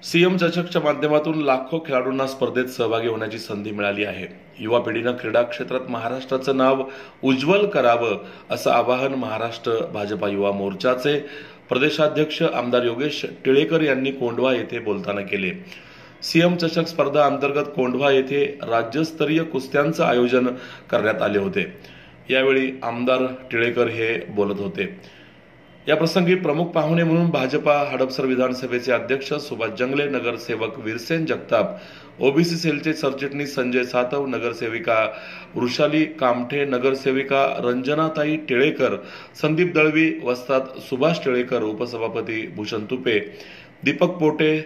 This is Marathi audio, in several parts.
सीएम चषकच्या माध्यमातून लाखो खेळाडूंना स्पर्धेत सहभागी होण्याची संधी मिळाली आहे। युवा पिढीनं क्रीडा क्षेत्रात महाराष्ट्राचं नाव उज्ज्वल करावं असं आवाहन महाराष्ट्र भाजपा युवा मोर्चाचे प्रदेशाध्यक्ष आमदार योगेश टिळेकर यांनी कोंढवा येथे बोलताना केले। सीएम चषक स्पर्धा अंतर्गत कोंढवा येथे राज्यस्तरीय कुस्त्यांचं आयोजन करण्यात आले होते। यावेळी आमदार टिळेकर हे बोलत होते। या प्रसंगी प्रमुख पाहुणे म्हणून भाजपा हडपसर विधानसभेचे अध्यक्ष सुभाष जंगले, नगरसेवक वीरसेन जगताप, ओबीसी सेलचे सरचिटणीस संजय सातव, नगरसेविका वृषाली कामठे, नगरसेविका रंजनाताई टिळेकर, संदीप दळवी, वस्ताद सुभाष टिळेकर, उपसभापती भूषण तुपे, दीपक पोटे,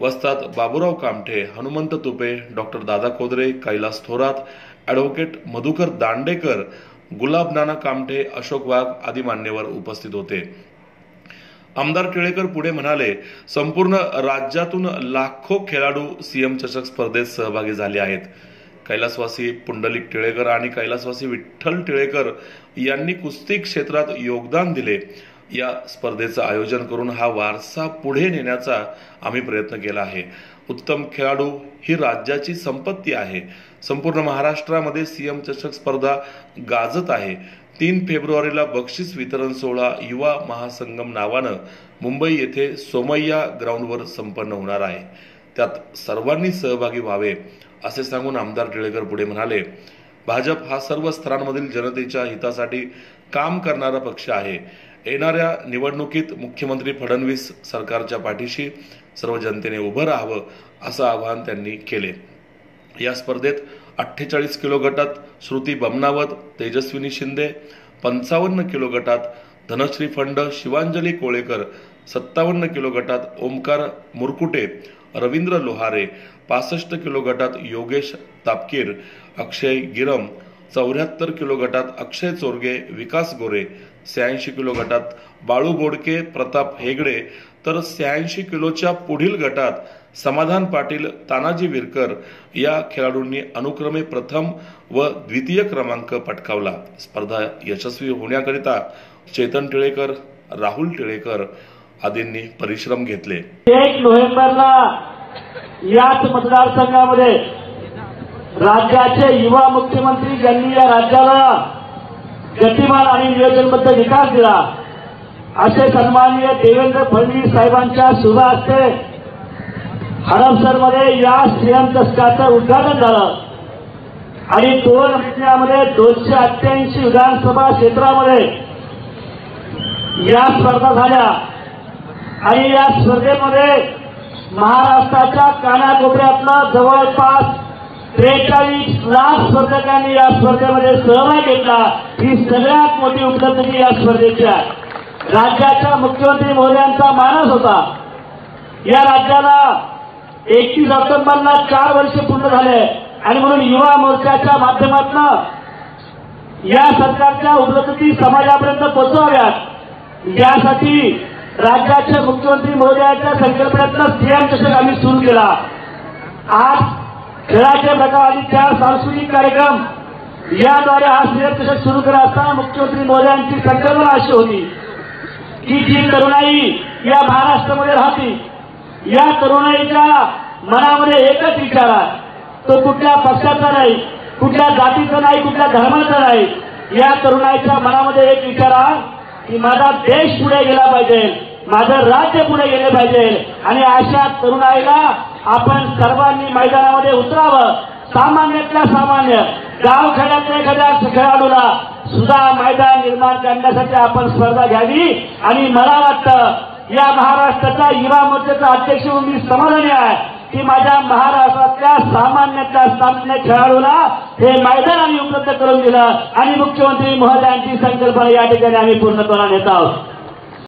वस्ताद बाबूराव कामठे, हनुमंत तुपे, डॉक्टर दादा कोदरे, कैलास थोरात, ॲडव्होकेट मधुकर दांडेकर, गुलाब नाना कामठे, अशोक वाघ आदी मान्यवर उपस्थित होते। आमदार टिळेकर पुढे म्हणाले, संपूर्ण राज्यातून लाखो खेळाडू सीएम चषक स्पर्धेत सहभागी झाले आहेत। कैलासवासी पुंडलिक टिळेकर आणि कैलासवासी विठ्ठल टिळेकर यांनी कुस्ती क्षेत्रात योगदान दिले। या स्पर्धेचं आयोजन करून हा वारसा पुढे नेण्याचा आम्ही प्रयत्न केला आहे। उत्तम खेळाडू ही राज्याची संपत्ती आहे। संपूर्ण महाराष्ट्रामध्ये सीएम चषक स्पर्धा गाजत आहे। 3 फेब्रुवारीला बक्षीस वितरण सोहळा युवा महासंगम नावानं मुंबई येथे सोमय्या ग्राउंडवर संपन्न होणार आहे। त्यात सर्वांनी सहभागी व्हावे असे सांगून आमदार टिळेकर पुढे म्हणाले, भाजप हा सर्व स्तरांमधील जनतेच्या हितासाठी काम करणारा पक्ष आहे। येणाऱ्या निवडणुकीत मुख्यमंत्री फडणवीस सरकारच्या पाठीशी सर्व जनतेने उभं राहावं असं आवाहन त्यांनी केले। या स्पर्धेत 48 किलो गटात श्रुती बमनावत, तेजस्विनी शिंदे, 55 किलो गटात धनश्री फंड, शिवांजली कोळेकर, 57 किलो गटात ओमकार मुरकुटे, रवींद्र लोहारे, 65 किलो गटात योगेश तापकीर, अक्षय गिरम, 74 किलो गटात अक्षय चोरगे, विकास गोरे, 86 किलो गटात बाळू बोडके, प्रताप हेगडे, तर 86 किलोच्या पुढील गटात समाधान पाटील, तानाजी विरकर या खेळाडूंनी अनुक्रमे प्रथम व द्वितीय क्रमांक पटकावला। स्पर्धा यशस्वी होण्याकरिता चेतन टिळेकर, राहुल टिळेकर आदींनी परिश्रम घेतले। 1 नोव्हेंबरला याच मतदारसंघामध्ये राज्याचे युवा मुख्यमंत्री ज्यांनी या राज्याला गतिमान आणि नियोजनबद्ध विकास दिला असे सन्माननीय देवेंद्र फडणवीस साहेबांच्या शुभ हस्ते हडपसरमध्ये या सीएम चषकाचं उद्घाटन झालं आणि 2 महिन्यामध्ये 288 विधानसभा क्षेत्रामध्ये या स्पर्धा झाल्या आणि या स्पर्धेमध्ये महाराष्ट्राच्या कानाकोपऱ्यातला जवळपास 43 लाख स्पर्धकांनी या स्पर्धेमध्ये सहभाग घेतला। ही सगळ्यात मोठी उपलब्धी या स्पर्धेची आहे। राज्याच्या मुख्यमंत्री महोदयांचा मानस होता। या राज्याला 31 ऑक्टोबरला 4 वर्ष पूर्ण झाले आणि म्हणून युवा मोर्चाच्या माध्यमातून या सरकारच्या उपलब्धी समाजापर्यंत पोहोचवाव्यात यासाठी राज्याचे मुख्यमंत्री महोदयांच्या संकल्पनेतून सीएम चषक आम्ही सुरू केला। आज खेळाचे प्रकार आणि 4 सांस्कृतिक कार्यक्रम याद्वारे हा सीएम चषक सुरू केला असताना मुख्यमंत्री महोदयांची संकल्पना अशी होती की जी तरुणाई या महाराष्ट्रामध्ये राहते, या तरुणाईच्या मनामध्ये एकच विचार आहे, तो कुठल्या पक्षाचा नाही, कुठल्या जातीचा नाही, कुठल्या धर्माचा नाही। या तरुणाईच्या मनामध्ये एक विचार आहे की माझा देश पुढे गेला पाहिजे, माझं राज्य पुढे गेले पाहिजे आणि अशा तरुणाईला आपण सर्वांनी मैदानामध्ये उतरावं। सामान्यातल्या सामान्य गावखेड्यातल्या एखाद्या खेळाडूला सुद्धा मैदान निर्माण करण्यासाठी आपण स्पर्धा घ्यावी आणि मला वाटतं या महाराष्ट्राचा युवा मोर्चाचा अध्यक्ष म्हणून मी समाधानी आहे की माझ्या महाराष्ट्रातल्या सामान्यातल्या सामान्य खेळाडूला हे मैदान आम्ही उपलब्ध करून दिलं आणि मुख्यमंत्री महोदयांची संकल्पना या ठिकाणी आम्ही पूर्णत्वाला नेत आहोत।